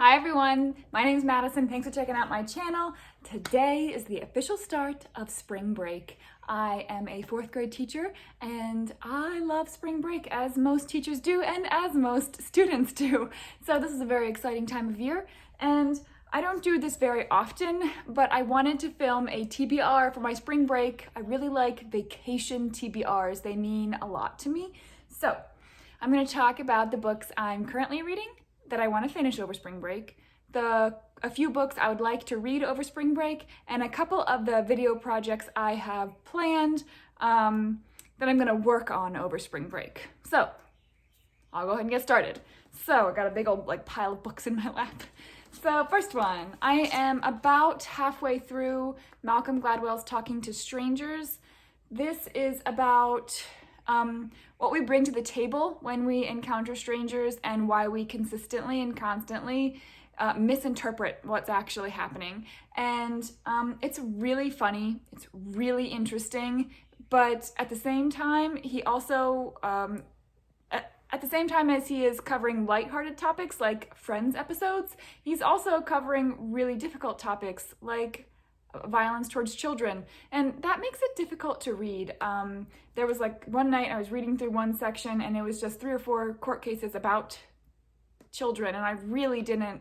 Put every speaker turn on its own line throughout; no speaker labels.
Hi everyone, my name is Madison. Thanks for checking out my channel. Today is the official start of spring break. I am a 4th grade teacher and I love spring break, as most teachers do and as most students do. So this is a very exciting time of year, and I don't do this very often, but I wanted to film a TBR for my spring break. I really like vacation TBRs. They mean a lot to me. So I'm going to talk about the books I'm currently reading that I want to finish over spring break, a few books I would like to read over spring break, and a couple of the video projects I have planned that I'm going to work on over spring break. So I'll go ahead and get started. So I got a big old pile of books in my lap. So first one, I am about halfway through Malcolm Gladwell's Talking to Strangers. This is about what we bring to the table when we encounter strangers and why we consistently and constantly misinterpret what's actually happening. And it's really funny, it's really interesting, but at the same time, he also, at the same time as he is covering lighthearted topics like Friends episodes, he's also covering really difficult topics like violence towards children, and that makes it difficult to read. There was one night I was reading through one section and it was just 3 or 4 court cases about children, and I really didn't,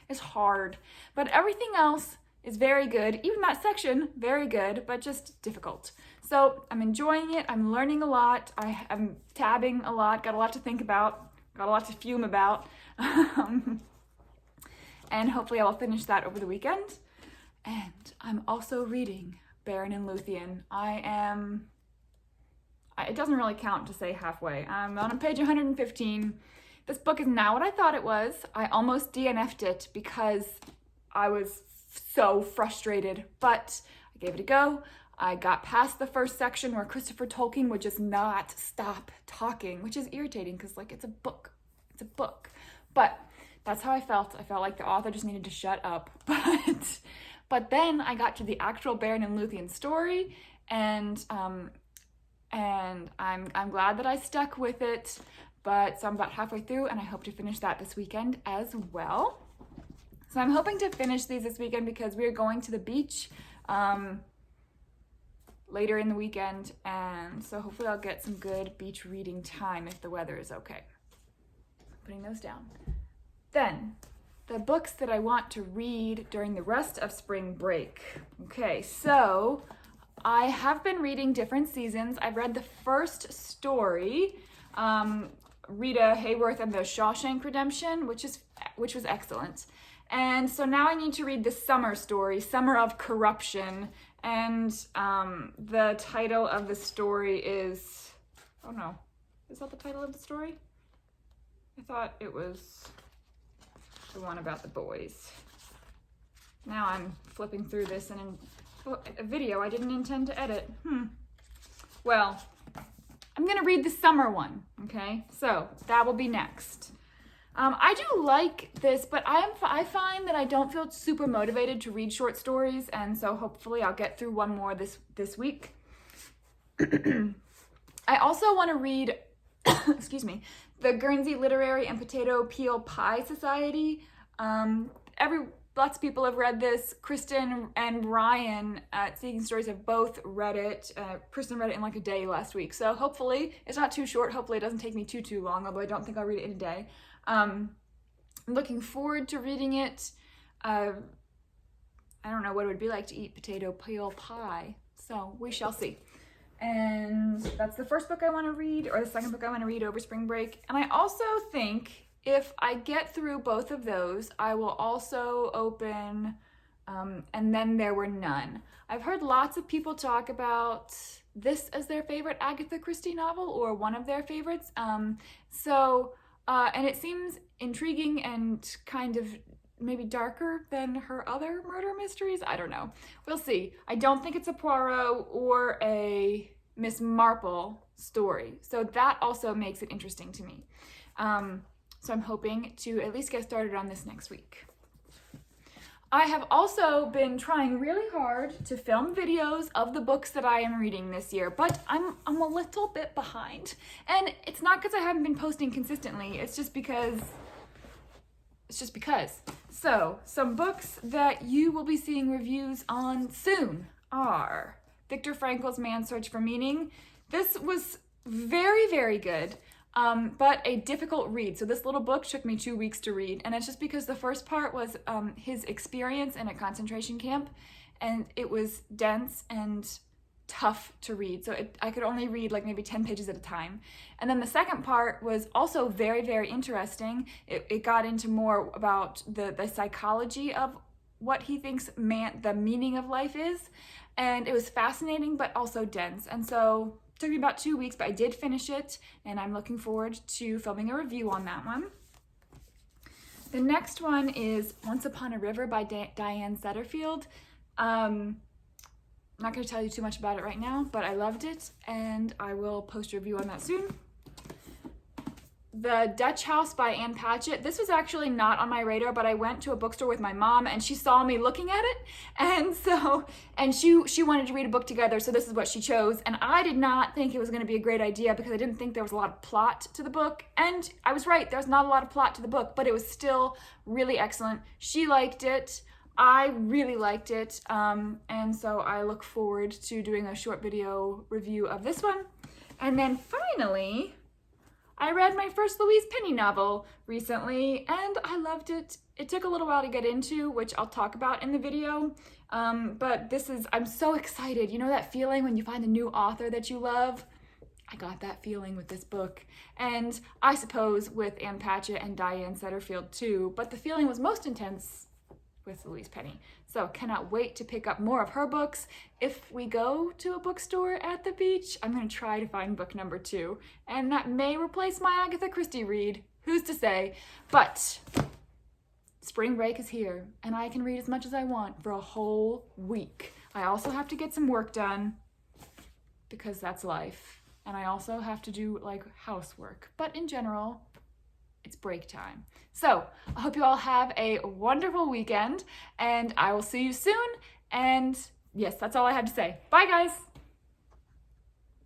it's hard. But everything else is very good, even that section, very good, but just difficult. So I'm enjoying it, I'm learning a lot, I'm tabbing a lot, got a lot to think about, got a lot to fume about, and hopefully I will finish that over the weekend. And I'm also reading Baron and Luthien. It doesn't really count to say halfway. I'm on page 115. This book is not what I thought it was. I almost DNF'd it because I was so frustrated, but I gave it a go. I got past the first section where Christopher Tolkien would just not stop talking, which is irritating because it's a book. It's a book. But that's how I felt. I felt like the author just needed to shut up. But then I got to the actual Baron and Luthien story, and I'm glad that I stuck with it. But so I'm about halfway through, and I hope to finish that this weekend as well. So I'm hoping to finish these this weekend because we are going to the beach later in the weekend, and so hopefully I'll get some good beach reading time if the weather is okay. Putting those down. Then the books that I want to read during the rest of spring break. Okay, so I have been reading different seasons. I've read the first story, Rita Hayworth and the Shawshank Redemption, which was excellent. And so now I need to read the summer story, Summer of Corruption, and the title of the story is, oh no, is that the title of the story? I thought it was the one about the boys. Now I'm flipping through this and a video I didn't intend to edit. Well, I'm gonna read the summer one, okay? So that will be next. I do like this, but I find that I don't feel super motivated to read short stories, and so hopefully I'll get through one more this week. I also want to read, excuse me, the Guernsey Literary and Potato Peel Pie Society. Lots of people have read this. Kristen and Ryan at Seeking Stories have both read it. Kristen read it in a day last week, so hopefully it's not too short. Hopefully it doesn't take me too long, although I don't think I'll read it in a day. I'm looking forward to reading it. I don't know what it would be like to eat potato peel pie, so we shall see. And that's the first book I want to read, or the second book I want to read over spring break. And I also think if I get through both of those, I will also open And Then There Were None. I've heard lots of people talk about this as their favorite Agatha Christie novel, or one of their favorites. And it seems intriguing and kind of maybe darker than her other murder mysteries. I don't know. We'll see. I don't think it's a Poirot or a Miss Marple story, so that also makes it interesting to me. So I'm hoping to at least get started on this next week. I have also been trying really hard to film videos of the books that I am reading this year, but I'm a little bit behind. And it's not because I haven't been posting consistently, it's just because it's just because. So, some books that you will be seeing reviews on soon are Viktor Frankl's Man's Search for Meaning. This was very, very good, but a difficult read. So this little book took me 2 weeks to read, and it's just because the first part was his experience in a concentration camp, and it was dense and tough to read. So I could only read like maybe 10 pages at a time. And then the second part was also very, very interesting. It got into more about the psychology of what he thinks the meaning of life is. And it was fascinating, but also dense. And so it took me about 2 weeks, but I did finish it, and I'm looking forward to filming a review on that one. The next one is Once Upon a River by Diane Setterfield. I'm not going to tell you too much about it right now, but I loved it, and I will post a review on that soon. The Dutch House by Ann Patchett. This was actually not on my radar, but I went to a bookstore with my mom, and she saw me looking at it, and she wanted to read a book together, so this is what she chose. And I did not think it was going to be a great idea because I didn't think there was a lot of plot to the book, and I was right. There's not a lot of plot to the book, but it was still really excellent. She liked it. I really liked it, and so I look forward to doing a short video review of this one. And then finally, I read my first Louise Penny novel recently, and I loved it. It took a little while to get into, which I'll talk about in the video, but I'm so excited. You know that feeling when you find a new author that you love? I got that feeling with this book, and I suppose with Ann Patchett and Diane Setterfield too, but the feeling was most intense with Louise Penny. So cannot wait to pick up more of her books. If we go to a bookstore at the beach, I'm going to try to find book number 2. And that may replace my Agatha Christie read. Who's to say? But spring break is here, and I can read as much as I want for a whole week. I also have to get some work done because that's life. And I also have to do like housework. But in general, it's break time. So I hope you all have a wonderful weekend, and I will see you soon. And yes, that's all I had to say. Bye, guys.